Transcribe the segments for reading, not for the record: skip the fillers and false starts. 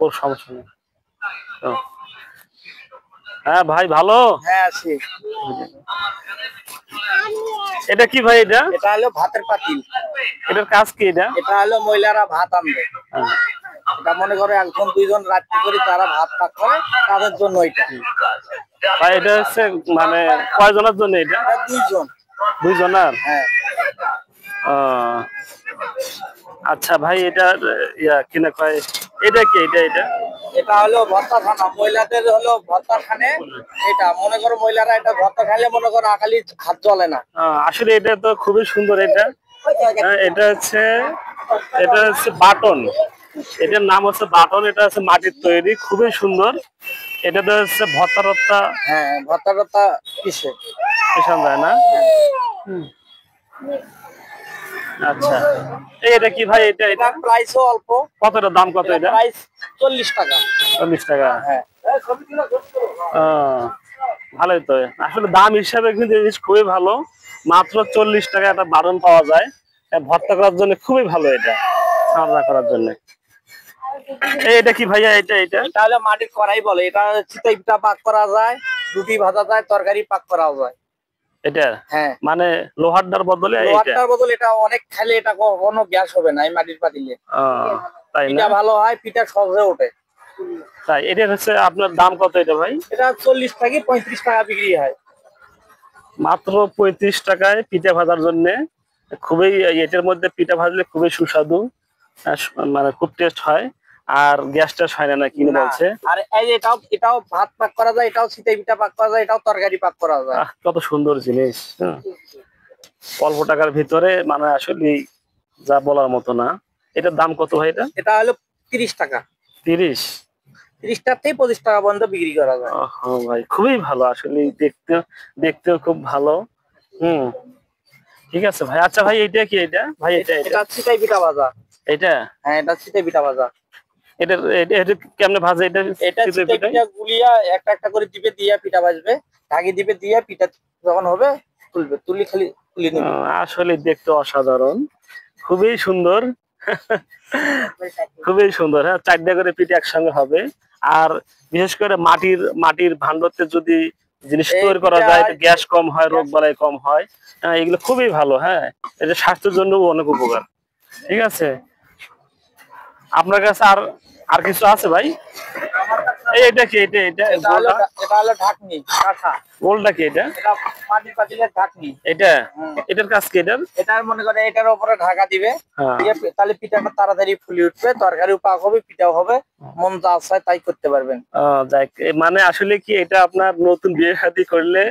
ওর সমস্যা নেই। ও, হ্যাঁ ভাই ভালো। হ্যাঁ আছি। এটা কি ভাই? এটা এটা হলো ভাতের পাতিল। এটার কাজ কি? এটা এটা হলো মহিলারা ভাত আনবে। হ্যাঁ। এটা মনে করে একজন দুইজন রাত্রি করে তারা ভাত পাক করে, তাদের জন্য এটা। ভাই এটা হচ্ছে মানে কয়জনের জন্য এটা? এটা দুইজন। দুইজনের? হ্যাঁ। আচ্ছা ভাই এটা ইয়া কিনা কয় এটা কি? এটা এটা হলো ভর্তা খানা, মহিলাদের হলো ভর্তা খানে। এটা মনে করো মহিলারা এটা ভর্তা খাইলে মনে করো আকালি হাত জ্বলে না। আসলে এটা তো খুবই সুন্দর। এটা এটা হচ্ছে বাটন। এটার নাম হচ্ছে বাটন। এটা হচ্ছে মাটির তৈরি, খুবই সুন্দর। এটা তো হচ্ছে ভর্তা টর্তা। হ্যাঁ ভর্তা টর্তা কিসে কিষান যায় না। আচ্ছা এটা কি ভাই? এটা প্রাইসও অল্প। কতটা দাম? কত এটা? প্রাইস 40 টাকা। 40 টাকা? হ্যাঁ। ভালোই তো। আসলে দাম হিসাবে কিন্তু জিনিস খুবই ভালো। মাত্র 40 টাকা একটা বাটন পাওয়া যায় ভর্তা করার জন্য, খুবই ভালো এটা রান্না করার জন্য। এটা কি ভাইয়া? এটা হলো মাটির কড়াই বলে। এটা চিতই পিঠা পাক করা যায়, রুটি ভাজা যায়, তরকারি পাক করা যায়। এটা হ্যাঁ মানে লোহারটার বদলে লোহারটার বদলে এটা অনেক খাইলে এটা কোনো গ্যাস হবে না এই মাটির পাতিলে। তাই না? পিঠা ভালো হয়, পিঠা সহজে ওঠে। তাই এটা হচ্ছে আপনার দাম কত এটা ভাই? এটা 40 থেকে 35 টাকা বিক্রি হয়। মাত্র 35 টাকায় পিঠা ভাজার জন্য। খুবই এটার মধ্যে পিঠা ভাজলে খুবই সুস্বাদু, মানে খুব টেস্ট হয়। আর গ্যাস টেস্ট হয় না কিনে বলছে। আর এই যে এটাও ভাত পাক করা যায়, এটাও চিতই পিঠা পাক করা যায়, এটাও তরকারি পাক করা যায়। কত সুন্দর জিনিস। অল্প টাকার ভিতরে মানে আসলে যা বলার মতো না। এটার দাম কত ভাই? এটা হলো 30 টাকা। 30? 30 টাকা থেকে 25 টাকা পর্যন্ত বিক্রি করা যায়। ভাই খুবই ভালো আসলে, দেখতেও খুব ভালো। ঠিক আছে ভাই। আচ্ছা ভাই এটা কি? এটা ভাই এটা চিতই পিঠা ভাজা। এটা? হ্যাঁ এটা চিতই পিঠা ভাজা। এটা কেমনে ভাজে? এটা চিতই পিঠা গুলিয়া একটা একটা করে দিবে, দিয়া পিঠা ভাজবে, ঢাকি দিবে, দিয়া পিঠা যখন হবে তুলবে, খালি তুলে নেবে। আসলে দেখতে অসাধারণ, খুবই সুন্দর। খুবই সুন্দর। হ্যাঁ 4টা করে পিঠা একসঙ্গে হবে। আর বিশেষ করে মাটির ভাণ্ডতে যদি জিনিস তৈরি করা যায়, গ্যাস কম হয়, রোগ বালাই কম হয়। এগুলো খুবই ভালো। হ্যাঁ এটা স্বাস্থ্যের জন্য অনেক উপকার। ঠিক আছে, আপনার কাছে আর কিছু আছে ভাই? এটা কি? এটা হলো ঢাকনি কাঁথা। গোলটা কি? এটা মাটির পাতিলের ঢাকনি। এটার কাজ কি? এটার মনে করে এটার উপরে ঢাকা দিবে, তাহলে পিঠাটা তাড়াতাড়ি ফুলে উঠবে, তরকারিও পাক হবে, পিঠাও হবে, মন যা চায় তাই করতে পারবেন। মানে আসলে কি এটা আপনার নতুন বিয়ে শাদী করলে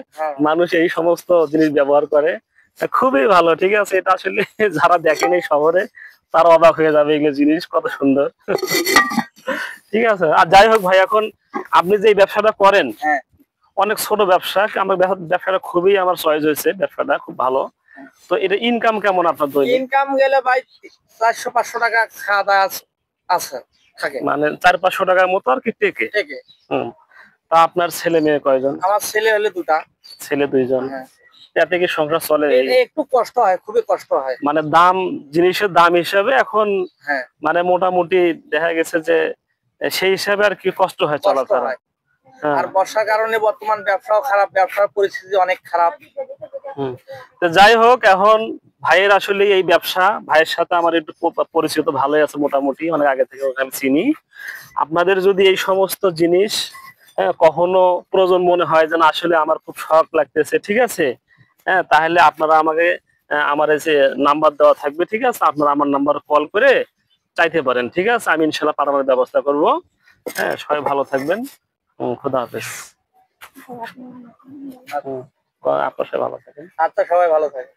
মানুষ এই সমস্ত জিনিস ব্যবহার করে, খুবই ভালো। ঠিক আছে, এটা আসলে যারা দেখেনি শহরে তারা অবাক হয়ে যাবে, এগুলো জিনিস কত সুন্দর। ঠিক আছে। আর যাই হোক ভাই, এখন আপনি যে ব্যবসাটা করেন অনেক ছোট ব্যবসা, আমার ব্যবসাটা খুবই আমার চয়েস হয়েছে, ব্যবসাটা খুব ভালো। তো এটা ইনকাম কেমন আপনার? ইনকাম গেলে ভাই 400-500 টাকা খাওয়া দাওয়া আছে থাকে, মানে 400-500 টাকার মতো আর কি টেকে। তা আপনার ছেলে মেয়ে কয়জন? আমার ছেলে হলে 2টা। ছেলে 2জন? এতে কি সংসার চলে? একটু কষ্ট হয়, খুবই কষ্ট হয়। মানে জিনিসের দাম হিসাবে এখন মানে মোটামুটি দেখা গেছে যে সেই হিসাবে আর কি কষ্ট হয় চলাফেরা। আর বর্ষার কারণে বর্তমান ব্যবসাও খারাপ, ব্যবসার পরিস্থিতি অনেক খারাপ। যাই হোক, এখন ভাইয়ের আসলে এই ব্যবসা, ভাইয়ের সাথে আমার একটু পরিচিত ভালোই আছে মোটামুটি, অনেক আগে থেকে ওখানে চিনি। আপনাদের যদি এই সমস্ত জিনিস কখনো প্রয়োজন মনে হয় যেন আসলে আমার খুব শখ লাগতেছে, ঠিক আছে, তাহলে আপনারা আমাকে আমার এই যে নাম্বার দেওয়া থাকবে, ঠিক আছে, আপনারা আমার নাম্বার কল করে চাইতে পারেন। ঠিক আছে, আমি ইনশাল্লাহ পাঠানোর ব্যবস্থা করব। সবাই ভালো থাকবেন। খোদা হাফেজ। আপনার সবাই ভালো থাকেন। আচ্ছা, সবাই ভালো থাকে।